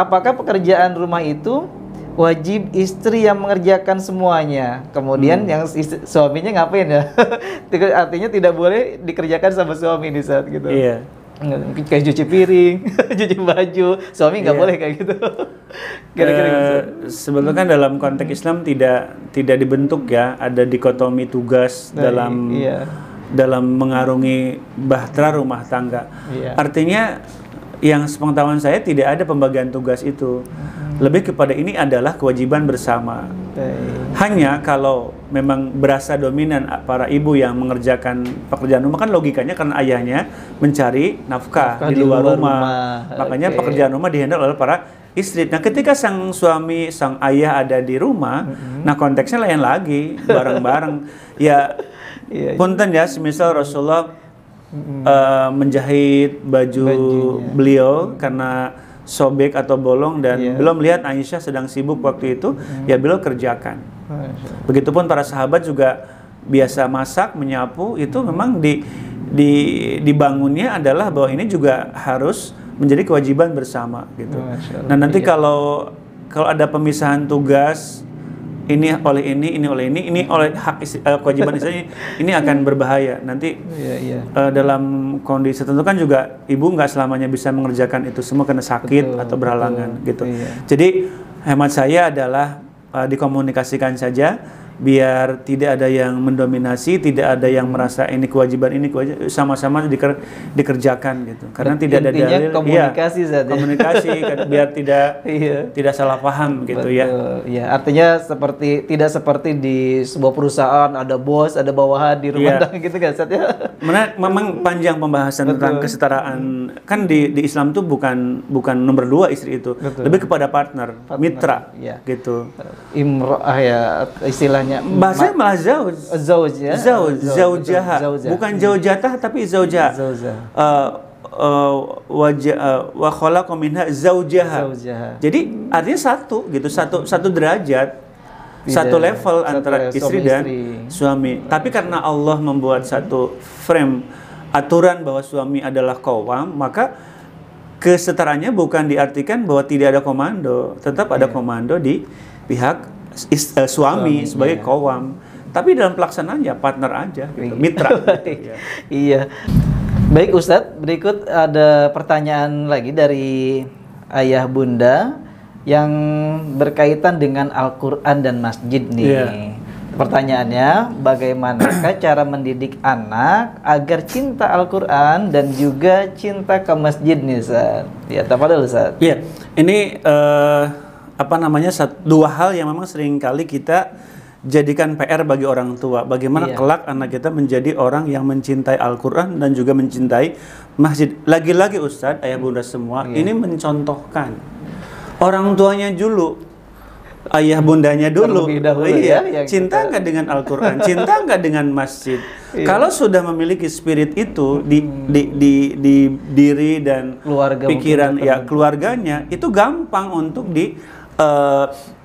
apakah pekerjaan rumah itu wajib istri yang mengerjakan semuanya? Kemudian yang suaminya ngapain ya? Artinya tidak boleh dikerjakan sama suami di saat gitu. Iya. Kayak cuci piring, cuci baju, suami nggak boleh kayak gitu. Kira-kira gitu. Sebetulnya kan dalam konteks Islam tidak dibentuk ya, ada dikotomi tugas dalam mengarungi bahtera rumah tangga. Artinya yang sepengetahuan saya tidak ada pembagian tugas itu. Lebih kepada ini adalah kewajiban bersama. Hanya kalau memang berasa dominan para ibu yang mengerjakan pekerjaan rumah, kan logikanya karena ayahnya mencari nafkah di luar rumah. Makanya pekerjaan rumah dihandle oleh para istri. Nah, ketika sang suami, sang ayah ada di rumah, nah konteksnya lain lagi, bareng-bareng. Ya, punten ya, semisal Rasulullah menjahit baju beliau karena sobek atau bolong dan belum lihat Aisyah sedang sibuk waktu itu, ya beliau kerjakan. Begitupun para sahabat juga biasa masak, menyapu, itu memang dibangunnya adalah bahwa ini juga harus menjadi kewajiban bersama gitu. Nah, nanti kalau ada pemisahan tugas, ini oleh ini oleh hak kewajiban istri, ini akan berbahaya. Nanti dalam kondisi tertentu kan juga ibu nggak selamanya bisa mengerjakan itu semua karena sakit atau berhalangan gitu. Jadi hemat saya adalah dikomunikasikan saja, biar tidak ada yang mendominasi, tidak ada yang merasa ini kewajiban, sama-sama dikerjakan gitu. Karena tidak ada dalil. Komunikasi saja. Komunikasi biar tidak salah paham gitu. Ya, artinya tidak seperti di sebuah perusahaan ada bos, ada bawahan di rumah tangga gitu kan, Ustaz ya. Memang panjang pembahasan tentang kesetaraan. Kan di Islam tuh bukan nomor 2 istri itu, lebih kepada partner. Mitra gitu. Imro'ah ya istilahnya. Bahasanya malah zauj ya. Zaujaha. Bukan zaujatah tapi zaujah. Wa khalaqa minha zaujaha. Jadi artinya satu derajat, satu level antara istri dan suami. Tapi karena Allah membuat satu frame aturan bahwa suami adalah qawwam, maka kesetaranya bukan diartikan bahwa tidak ada komando, tetap ada komando di pihak suami sebagai qawwam, tapi dalam pelaksanaannya partner aja gitu, mitra gitu, Iya. Baik Ustadz, berikut ada pertanyaan lagi dari ayah bunda yang berkaitan dengan Al-Quran dan masjid nih. Pertanyaannya, bagaimanakah cara mendidik anak agar cinta Al-Quran dan juga cinta ke masjid nih Ustadz? Ya, tafadhol Ustadz. Iya, ini dua hal yang memang sering kali kita jadikan PR bagi orang tua. Bagaimana kelak anak kita menjadi orang yang mencintai Al-Quran dan juga mencintai masjid. Lagi-lagi Ustadz, ayah bunda semua, ini mencontohkan orang tuanya dulu, ayah bundanya dulu. Cinta nggak dengan Al-Quran, cinta nggak dengan masjid. Kalau sudah memiliki spirit itu di diri dan keluarga, pikiran keluarganya, itu gampang untuk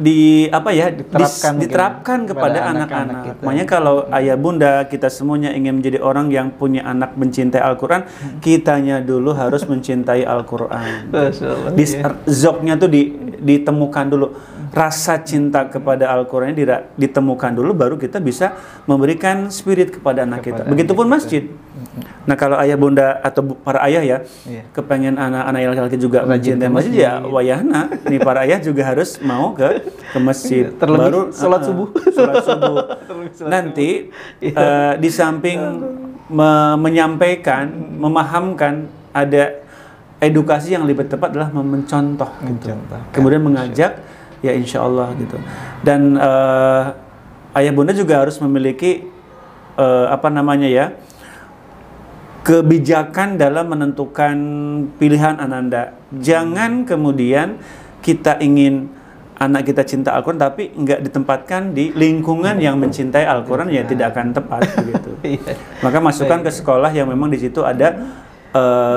diterapkan kepada anak-anak. Makanya kalau ayah bunda kita semuanya ingin menjadi orang yang punya anak mencintai Al-Quran, kitanya dulu harus mencintai Al-Quran. Zoknya tuh ditemukan dulu, rasa cinta kepada Al-Quran ditemukan dulu, baru kita bisa memberikan spirit kepada anak kita. Begitupun masjid. Nah, kalau ayah bunda atau para ayah kepengen anak-anak laki-laki juga mencintai masjid, ya wayahna nih para ayah juga harus mau ke masjid. Terlebih sholat subuh. Nanti di samping menyampaikan, memahamkan, ada edukasi yang lebih tepat adalah mencontoh gitu. Kemudian mengajak, ya insya Allah gitu. Dan ayah bunda juga harus memiliki kebijakan dalam menentukan pilihan ananda. Jangan kemudian kita ingin anak kita cinta Al-Quran tapi nggak ditempatkan di lingkungan yang mencintai Al-Quran, ya tidak akan tepat begitu. Maka masukkan ke sekolah yang memang di situ ada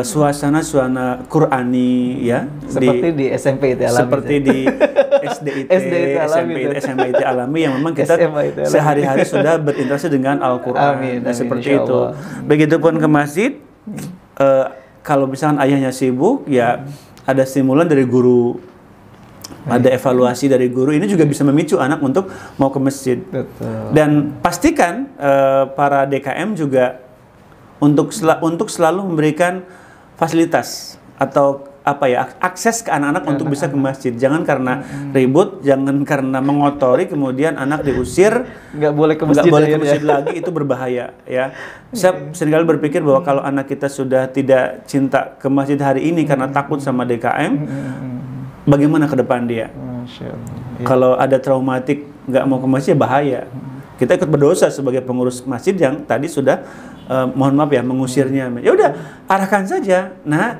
suasana Qurani ya, seperti di SMP itu alami, seperti di SDIT, SMP, SMP itu alami, yang memang kita sehari-hari sudah berinteraksi dengan Al-Quran. Seperti itu. Begitupun ke masjid, kalau misalkan ayahnya sibuk, ya ada stimulan dari guru ada evaluasi dari guru, ini juga bisa memicu anak untuk mau ke masjid. Betul. Dan pastikan para DKM juga untuk selalu memberikan fasilitas atau akses ke anak-anak untuk bisa ke masjid. Jangan karena ribut, jangan karena mengotori kemudian anak diusir, nggak boleh ke masjid, lagi, itu berbahaya ya. Saya seringkali berpikir bahwa kalau anak kita sudah tidak cinta ke masjid hari ini karena takut sama DKM, bagaimana ke depan dia? Kalau ada traumatik nggak mau ke masjid, bahaya. Kita ikut berdosa sebagai pengurus masjid yang tadi sudah mohon maaf ya mengusirnya. Ya udah, arahkan saja. Nah,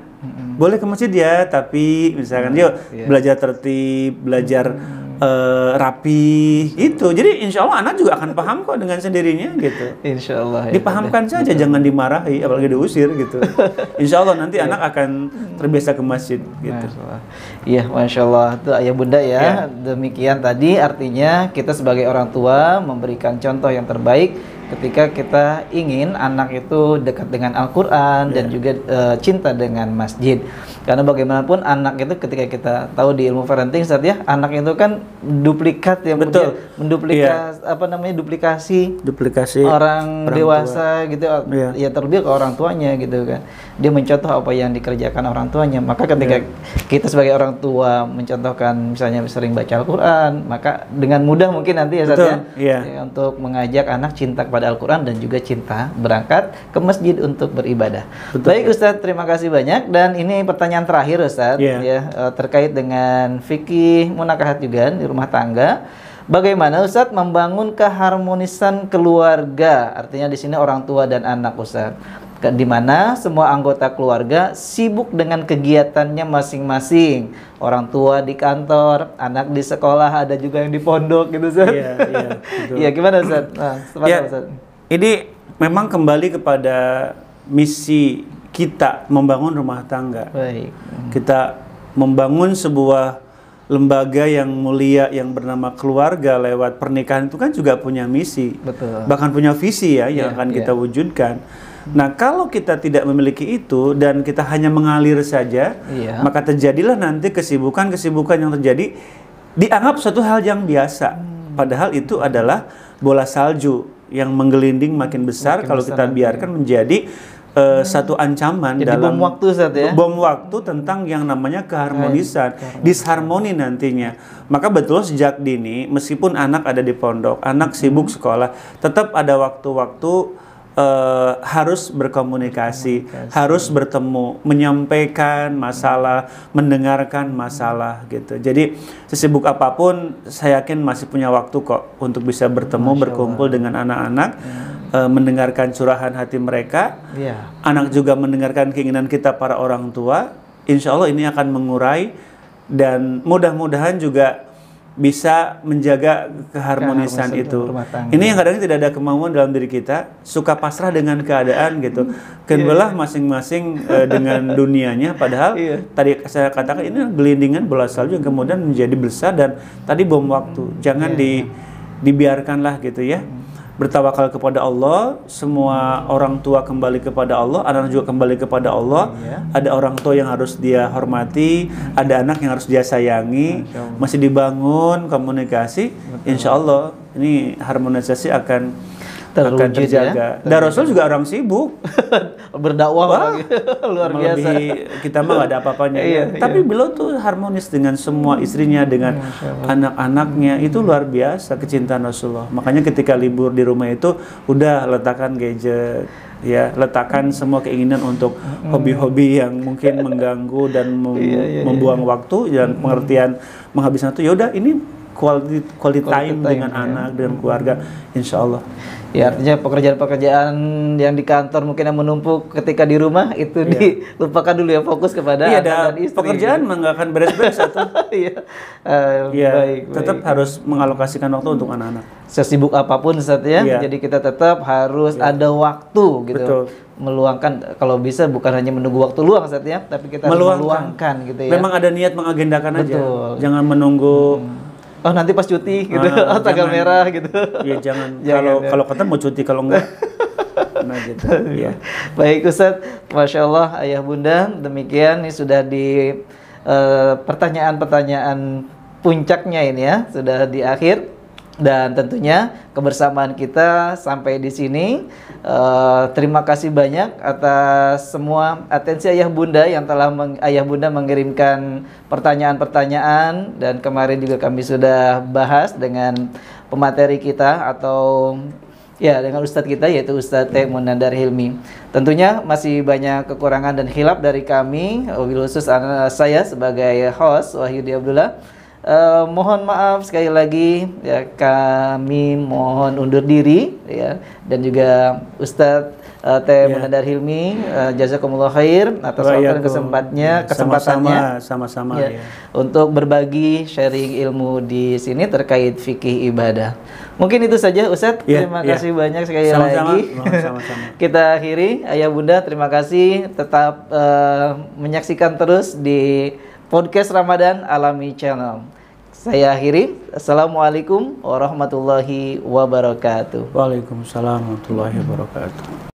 boleh ke masjid ya, tapi misalkan yuk belajar tertib, belajar rapi gitu. Jadi insya Allah anak juga akan paham kok dengan sendirinya gitu. Insya Allah. Dipahamkan saja, jangan dimarahi, apalagi diusir gitu. Insya Allah nanti anak akan terbiasa ke masjid gitu. Iya, Masya Allah. Itu ayah bunda ya. Demikian tadi artinya kita sebagai orang tua memberikan contoh yang terbaik ketika kita ingin anak itu dekat dengan Al-Quran dan juga cinta dengan masjid. Karena bagaimanapun anak itu ketika kita tahu di ilmu parenting Ustaz ya, anak itu kan duplikat yang duplikasi orang dewasa tua. Gitu ya, terlebih ke orang tuanya gitu kan. Dia mencontoh apa yang dikerjakan orang tuanya. Maka ketika kita sebagai orang tua mencontohkan misalnya sering baca Al-Quran, maka dengan mudah mungkin nanti ya Ustaz ya, untuk mengajak anak cinta kepada Al-Quran dan juga cinta berangkat ke masjid untuk beribadah. Baik Ustaz, terima kasih banyak. Dan ini pertanyaan terakhir Ustaz terkait dengan fikih munakahat juga di rumah tangga. Bagaimana Ustaz membangun keharmonisan keluarga? Artinya di sini orang tua dan anak Ustaz, di mana semua anggota keluarga sibuk dengan kegiatannya masing-masing. Orang tua di kantor, anak di sekolah, ada juga yang di pondok gitu Ustaz. Iya, gimana Ustaz? Nah, Ustaz. Ini memang kembali kepada misi kita membangun rumah tangga. Baik. Kita membangun sebuah lembaga yang mulia yang bernama keluarga lewat pernikahan itu kan juga punya misi. Betul. Bahkan punya visi ya yang akan kita wujudkan. Nah, kalau kita tidak memiliki itu dan kita hanya mengalir saja, maka terjadilah nanti kesibukan-kesibukan yang terjadi dianggap suatu hal yang biasa. Padahal itu adalah bola salju yang menggelinding makin besar kalau kita biarkan menjadi satu ancaman. Jadi dalam bom waktu Ustaz ya? Bom waktu tentang yang namanya keharmonisan, disharmoni nantinya. Maka betul sejak dini, meskipun anak ada di pondok, anak sibuk sekolah, tetap ada waktu-waktu harus berkomunikasi, harus bertemu, menyampaikan masalah, mendengarkan masalah gitu. Jadi sesibuk apapun, saya yakin masih punya waktu kok untuk bisa bertemu, berkumpul dengan anak-anak, mendengarkan curahan hati mereka. Anak juga mendengarkan keinginan kita para orang tua. Insya Allah ini akan mengurai dan mudah-mudahan juga bisa menjaga keharmonisan itu. Ini yang kadang tidak ada kemauan dalam diri kita, suka pasrah dengan keadaan gitu. Kebelah masing-masing dengan dunianya, padahal tadi saya katakan ini gelindingan bola salju yang kemudian menjadi besar dan tadi bom waktu. Jangan dibiarkanlah gitu ya. Bertawakal kepada Allah, semua orang tua kembali kepada Allah, anak juga kembali kepada Allah. Ada orang tua yang harus dia hormati, ada anak yang harus dia sayangi, masih dibangun komunikasi. Insya Allah ini harmonisasi akan terjaga. Dan Rasul juga orang sibuk berdakwah luar biasa. Kita mah gak ada apa-apanya. Tapi beliau tuh harmonis dengan semua istrinya, dengan anak-anaknya. Itu luar biasa kecintaan Rasulullah. Makanya ketika libur di rumah itu udah letakkan gadget, ya letakkan semua keinginan untuk hobi-hobi yang mungkin mengganggu dan membuang waktu dan pengertian menghabiskan itu. Ya udah ini quality time dengan anak, dengan keluarga, insya Allah. Ya, artinya pekerjaan-pekerjaan yang di kantor mungkin yang menumpuk ketika di rumah itu dilupakan dulu ya, fokus kepada anak dan istri. Pekerjaan nggak akan beres-beres atau baik, tetap harus mengalokasikan waktu untuk anak-anak. Sesibuk apapun Ustaz ya, jadi kita tetap harus ada waktu gitu. Betul. Meluangkan, kalau bisa bukan hanya menunggu waktu luang Ustaz ya, tapi kita meluangkan gitu ya. Memang ada niat mengagendakan aja. Jangan menunggu oh nanti pas cuti gitu, tanggal merah gitu. Ya jangan kalau kata mau cuti, kalau enggak. Nah gitu. Baik Ustaz, Masya Allah ayah bunda, demikian ini sudah di pertanyaan-pertanyaan puncaknya ini ya, sudah di akhir. Dan tentunya kebersamaan kita sampai di sini. Terima kasih banyak atas semua atensi Ayah Bunda yang telah Ayah Bunda mengirimkan pertanyaan-pertanyaan, dan kemarin juga kami sudah bahas dengan pemateri kita atau ya dengan Ustadz kita, yaitu Ustadz T. Munandar Hilmi. Tentunya masih banyak kekurangan dan khilaf dari kami, wabil khusus saya sebagai host Wahyudi Abdullah. Mohon maaf sekali lagi ya, kami mohon undur diri ya, dan juga Ustadz T. Munandar Hilmi, jazakumullah khair atas waktu dan kesempatannya sama-sama ya, untuk berbagi sharing ilmu di sini terkait fikih ibadah. Mungkin itu saja Ustadz. Terima kasih banyak sekali lagi. Sama-sama. Kita akhiri. Ayah Bunda, terima kasih. Tetap menyaksikan terus di podcast Ramadan Alami Channel. Saya akhiri. Assalamualaikum warahmatullahi wabarakatuh. Waalaikumsalam warahmatullahi wabarakatuh.